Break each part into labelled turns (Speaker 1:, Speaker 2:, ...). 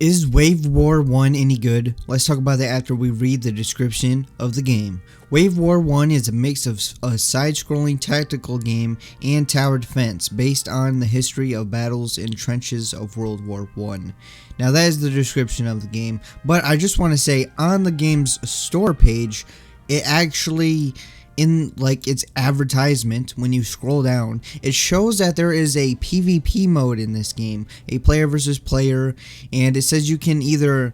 Speaker 1: Is Wave War 1 any good? Let's talk about that after we read the description of the game. Wave War 1 is a mix of a side-scrolling tactical game and tower defense based on the history of battles in trenches of World War 1. Now that is the description of the game, but I just want to say on the game's store page, it actually, in like its advertisement, when you scroll down, it shows that there is a PvP mode in this game, a player versus player, and it says you can either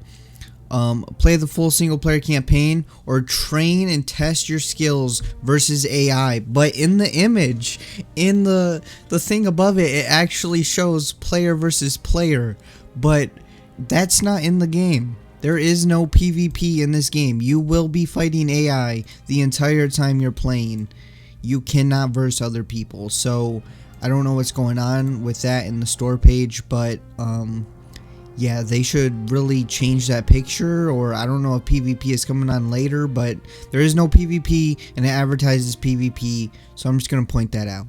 Speaker 1: play the full single player campaign or train and test your skills versus AI. But in the image, in the thing above it, it actually shows player versus player, but that's not in the game. There is no PvP in this game. You will be fighting AI the entire time you're playing. You cannot verse other people. So I don't know what's going on with that in the store page, but yeah, they should really change that picture, or I don't know if PvP is coming on later, but there is no PvP and it advertises PvP, so I'm just going to point that out.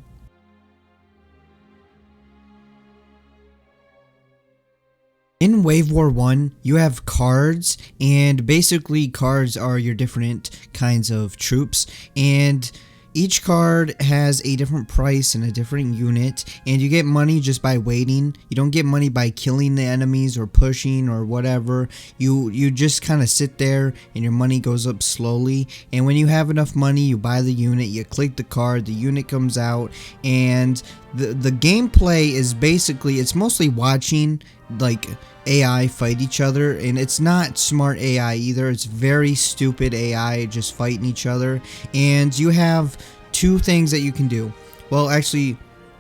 Speaker 1: In Wave War 1, you have cards, and basically cards are your different kinds of troops, and each card has a different price and a different unit, and you get money just by waiting. You don't get money by killing the enemies or pushing or whatever. You just kind of sit there and your money goes up slowly, and when you have enough money, you buy the unit, you click the card, the unit comes out, and the gameplay is basically, it's mostly watching like AI fight each other, and it's not smart AI either. It's very stupid AI just fighting each other, and you have two things that you can do. Well, actually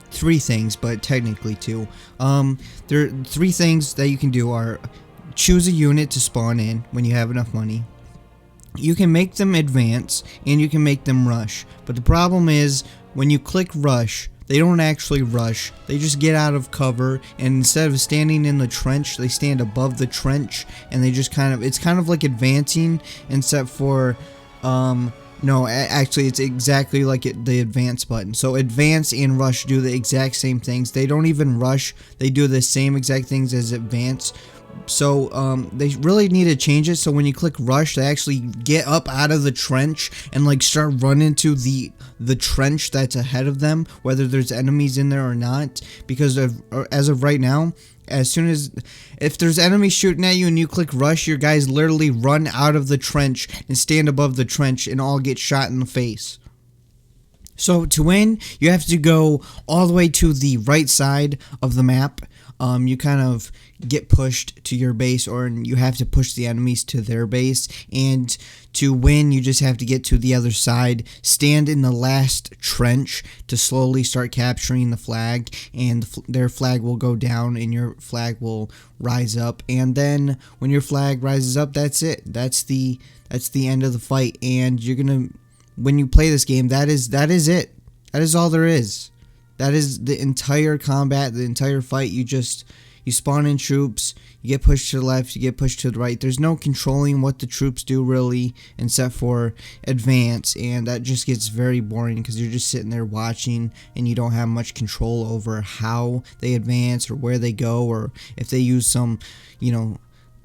Speaker 1: three things, but technically two. There are three things that you can do are choose a unit to spawn in when you have enough money. You can make them advance, and you can make them rush. But the problem is, when you click rush, they don't actually rush. They just get out of cover, and instead of standing in the trench, they stand above the trench, and they just it's kind of like advancing, except for, no, actually it's exactly like the advance button. So advance and rush do the exact same things. They don't even rush. They do the same exact things as advance. So they really need to change it so when you click rush, they actually get up out of the trench and like start running to the trench that's ahead of them, whether there's enemies in there or not. Because as of right now, as soon as if there's enemies shooting at you and you click rush, your guys literally run out of the trench and stand above the trench and all get shot in the face. So to win, you have to go all the way to the right side of the map. You kind of get pushed to your base, or you have to push the enemies to their base, and to win you just have to get to the other side, stand in the last trench to slowly start capturing the flag, and their flag will go down and your flag will rise up, and then when your flag rises up, that's it. That's the end of the fight, and you're gonna, when you play this game, that is it. That is all there is. That is the entire combat, the entire fight. You spawn in troops, you get pushed to the left, you get pushed to the right. There's no controlling what the troops do really, except for advance, and that just gets very boring because you're just sitting there watching and you don't have much control over how they advance or where they go, or if they use some, you know,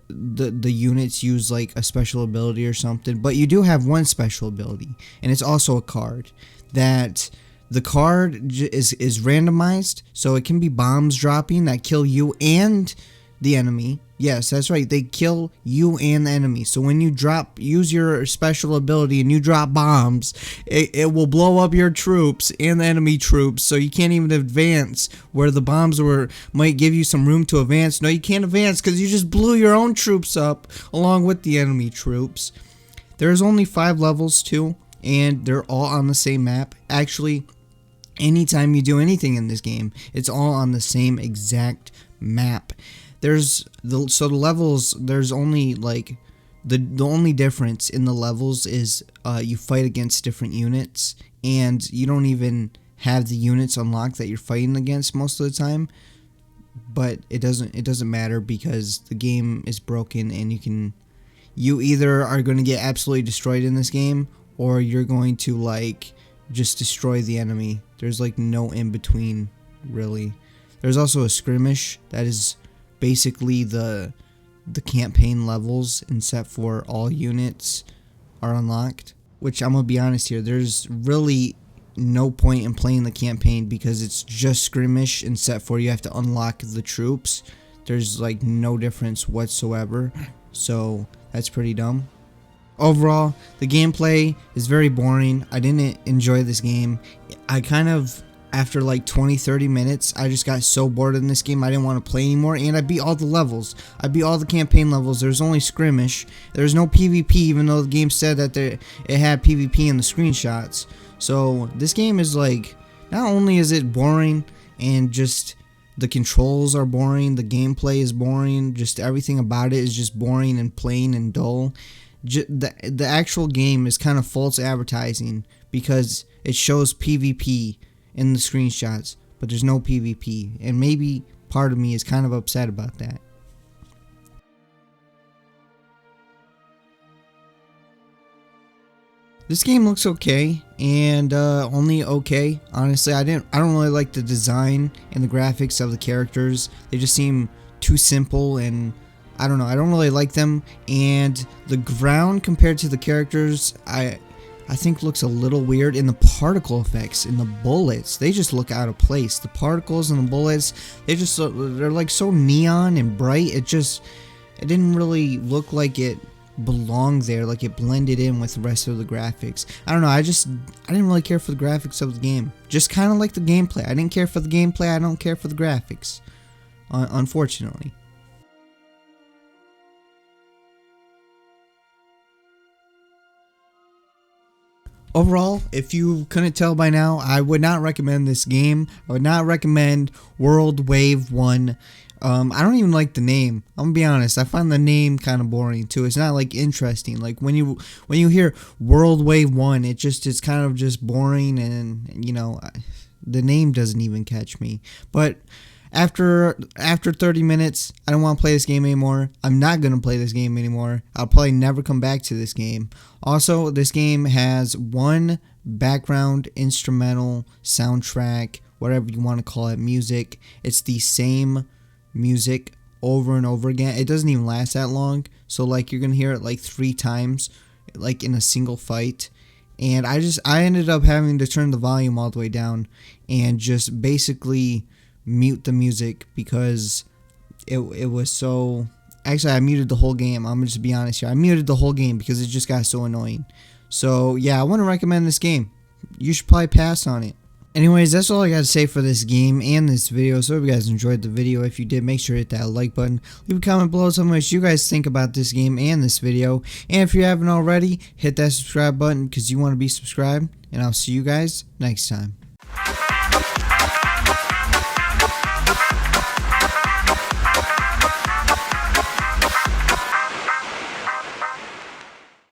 Speaker 1: the units use like a special ability or something. But you do have one special ability, and it's also a card that... The card is randomized, so it can be bombs dropping that kill you and the enemy. Yes, that's right. They kill you and the enemy. So when you use your special ability and you drop bombs, it will blow up your troops and the enemy troops, so you can't even advance where the bombs might give you some room to advance. No, you can't advance because you just blew your own troops up along with the enemy troops. There's only 5 levels too, and they're all on the same map. Actually, anytime you do anything in this game, it's all on the same exact map. So the levels, there's only like the only difference in the levels is you fight against different units, and you don't even have the units unlocked that you're fighting against most of the time. But it doesn't matter because the game is broken, and you either are going to get absolutely destroyed in this game, or you're going to like just destroy the enemy. There's like no in between, really. There's also a skirmish that is basically the the campaign levels and set for all units are unlocked. Which I'm gonna be honest here, there's really no point in playing the campaign because it's just skirmish and set for you have to unlock the troops. There's like no difference whatsoever, so that's pretty dumb. Overall, the gameplay is very boring. I didn't enjoy this game. I kind of, after like 20-30 minutes, I just got so bored in this game I didn't want to play anymore, and I beat all the levels. I beat all the campaign levels. There's only skirmish. There's no PvP, even though the game said that it had PvP in the screenshots. So this game is like, not only is it boring and just the controls are boring, the gameplay is boring, just everything about it is just boring and plain and dull. The actual game is kind of false advertising because it shows PvP in the screenshots, but there's no PvP, and maybe part of me is kind of upset about that. This game looks okay, and only okay. Honestly, I don't really like the design and the graphics of the characters. They just seem too simple, and I don't know. I don't really like them. And the ground compared to the characters, I think looks a little weird. In the particle effects, in the bullets, they just look out of place. The particles and the bullets, they're like so neon and bright. It didn't really look like it belonged there, like it blended in with the rest of the graphics. I don't know, I didn't really care for the graphics of the game. Just kind of like the gameplay. I didn't care for the gameplay, I don't care for the graphics, unfortunately. Overall, if you couldn't tell by now, I would not recommend this game. I would not recommend World Wave 1. I don't even like the name. I'm gonna be honest. I find the name kind of boring too. It's not like interesting. Like when you hear World Wave 1, it's kind of just boring, and you know, the name doesn't even catch me. But after 30 minutes, I don't want to play this game anymore. I'm not gonna play this game anymore. I'll probably never come back to this game. Also, this game has one background instrumental soundtrack, whatever you want to call it, music. It's the same music over and over again. It doesn't even last that long, so like you're gonna hear it like 3 times, like in a single fight. And I ended up having to turn the volume all the way down and just basically mute the music because it was so. Actually, I muted the whole game. I'm gonna just be honest here. I muted the whole game because it just got so annoying. So yeah, I wouldn't recommend this game. You should probably pass on it. Anyways, that's all I got to say for this game and this video. So if you guys enjoyed the video, if you did, make sure to hit that like button. Leave a comment below telling me what you guys think about this game and this video. And if you haven't already, hit that subscribe button because you want to be subscribed. And I'll see you guys next time.